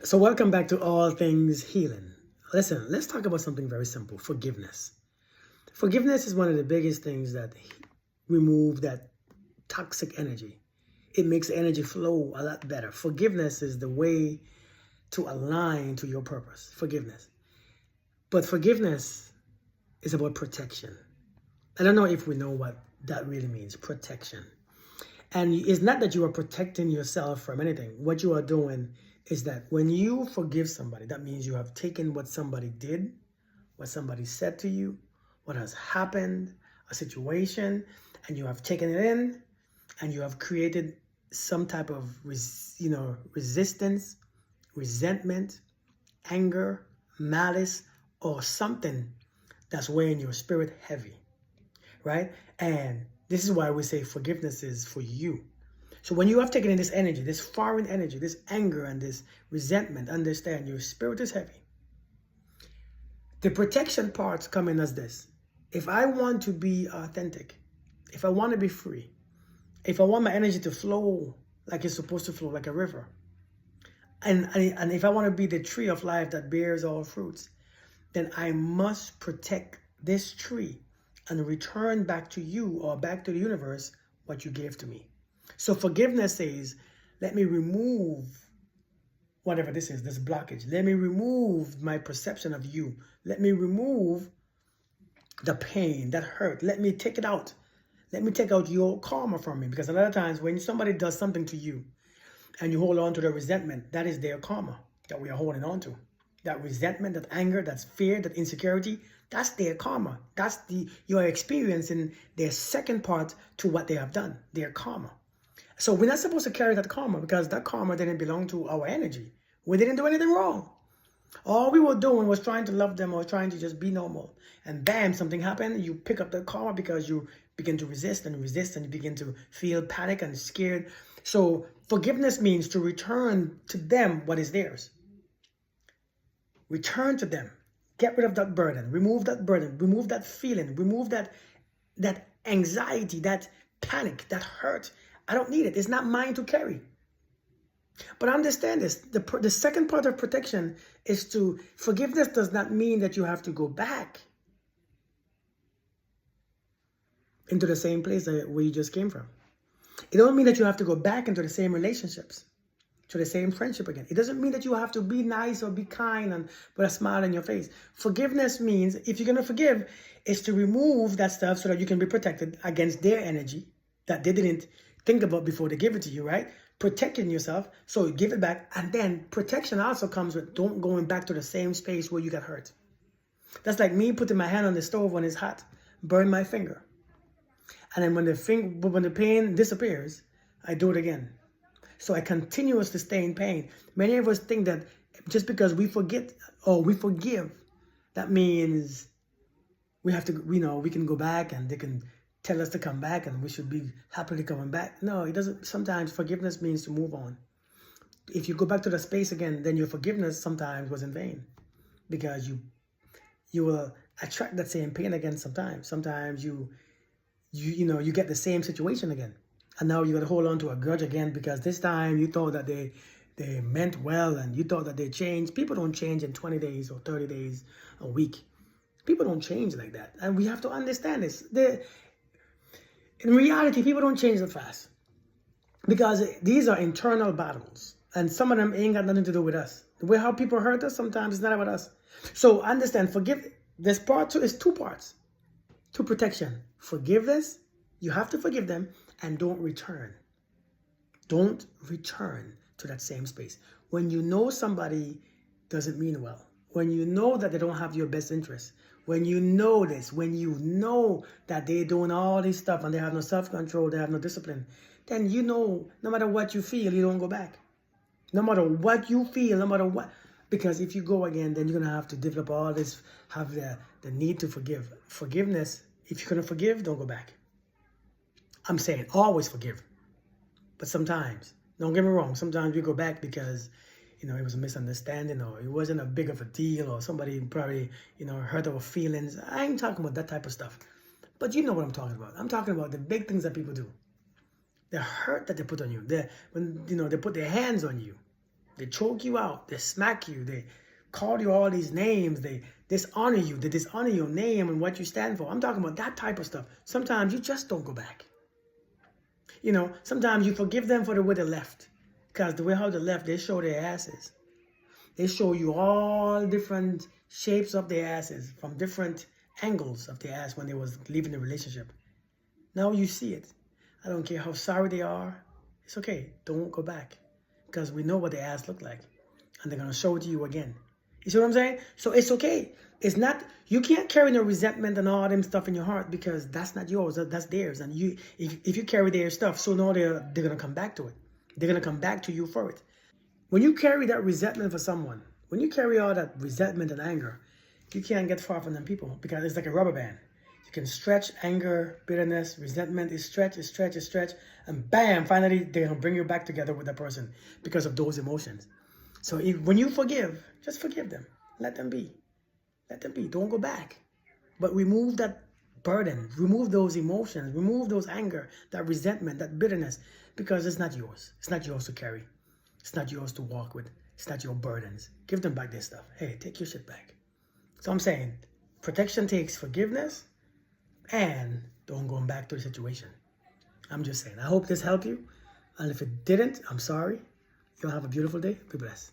So, welcome back to All Things Healing. Listen, let's talk about something very simple: forgiveness. Forgiveness is one of the biggest things that remove that toxic energy. It makes the energy flow a lot better. Forgiveness is the way to align to your purpose. Forgiveness. But forgiveness is about protection. I don't know if we know what that really means, protection. And it's not that you are protecting yourself from anything. What you are doing is that when you forgive somebody, that means you have taken what somebody did, what somebody said to you, what has happened, a situation, and you have taken it in and you have created some type of resistance, resentment, anger, malice, or something that's weighing your spirit heavy, right? And this is why we say forgiveness is for you. So when you have taken in this energy, this foreign energy, this anger and this resentment, understand your spirit is heavy. The protection parts come in as this. If I want to be authentic, if I want to be free, if I want my energy to flow like it's supposed to flow, like a river, and if I want to be the tree of life that bears all fruits, then I must protect this tree and return back to you or back to the universe what you gave to me. So forgiveness says, let me remove whatever this is, this blockage. Let me remove my perception of you. Let me remove the pain, that hurt. Let me take it out. Let me take out your karma from me. Because a lot of times when somebody does something to you and you hold on to the resentment, that is their karma that we are holding on to. That resentment, that anger, that fear, that insecurity, that's their karma. That's you're experiencing their second part to what they have done, their karma. So we're not supposed to carry that karma because that karma didn't belong to our energy. We didn't do anything wrong. All we were doing was trying to love them or trying to just be normal. And bam, something happened. You pick up that karma because you begin to resist and you begin to feel panic and scared. So forgiveness means to return to them what is theirs. Return to them. Get rid of that burden. Remove that feeling. Remove that anxiety, that panic, that hurt. I don't need it. It's not mine to carry. But understand this. The second part of protection is to forgiveness does not mean that you have to go back into the same place where you just came from. It doesn't mean that you have to go back into the same relationships, to the same friendship again. It doesn't mean that you have to be nice or be kind and with a smile on your face. Forgiveness means, if you're going to forgive, is to remove that stuff so that you can be protected against their energy that they didn't think about before they give it to you, right? Protecting yourself, so give it back. And then protection also comes with don't going back to the same space where you got hurt. That's like me putting my hand on the stove when it's hot, burn my finger. And then when the pain disappears, I do it again. So I continuously stay in pain. Many of us think that just because we forget or we forgive, that means we have to, we can go back and they can tell us to come back and we should be happily coming back. No, it doesn't. Sometimes forgiveness means to move on. If you go back to the space again, then your forgiveness sometimes was in vain because you will attract that same pain again sometimes. Sometimes you get the same situation again. And now you got to hold on to a grudge again because this time you thought that they meant well and you thought that they changed. People don't change in 20 days or 30 days, a week. People don't change like that. And we have to understand this. In reality, people don't change that fast because these are internal battles. And some of them ain't got nothing to do with us. The way how people hurt us, sometimes it's not about us. So understand, this part two is two parts to protection. Forgiveness, you have to forgive them and don't return. Don't return to that same space. When you know somebody doesn't mean well, when you know that they don't have your best interest, when you know this, when you know that they're doing all this stuff and they have no self-control, they have no discipline, then no matter what you feel, you don't go back. No matter what you feel, no matter what. Because if you go again, then you're going to have to develop all this, have the need to forgive. Forgiveness, if you're going to forgive, don't go back. I'm saying always forgive. But sometimes, don't get me wrong, sometimes we go back because it was a misunderstanding or it wasn't a big of a deal or somebody probably, hurt our feelings. I ain't talking about that type of stuff. But you know what I'm talking about. I'm talking about the big things that people do. The hurt that they put on you. When they put their hands on you. They choke you out. They smack you. They call you all these names. They dishonor you. They dishonor your name and what you stand for. I'm talking about that type of stuff. Sometimes you just don't go back. You know, sometimes you forgive them for the way they left. Because the way how they left, they show their asses. They show you all different shapes of their asses from different angles of their ass when they was leaving the relationship. Now you see it. I don't care how sorry they are. It's okay. Don't go back. Because we know what their ass look like. And they're going to show it to you again. You see what I'm saying? So it's okay. It's not, you can't carry no resentment and all them stuff in your heart because that's not yours. That's theirs. And you, if you carry their stuff, so now they're going to come back to it. They're going to come back to you for it. When you carry that resentment for someone, when you carry all that resentment and anger, you can't get far from them people because it's like a rubber band. You can stretch anger, bitterness, resentment. It's stretch, and bam, finally they're going to bring you back together with that person because of those emotions. So when you forgive, just forgive them. Let them be. Let them be. Don't go back. But remove that burden. Remove those emotions. Remove those anger, that resentment, that bitterness, because it's not yours. It's not yours to carry. It's not yours to walk with. It's not your burdens. Give them back their stuff. Hey, take your shit back. So I'm saying protection takes forgiveness and don't go back to the situation. I'm just saying. I hope this helped you. And if it didn't, I'm sorry. You'll have a beautiful day. Be blessed.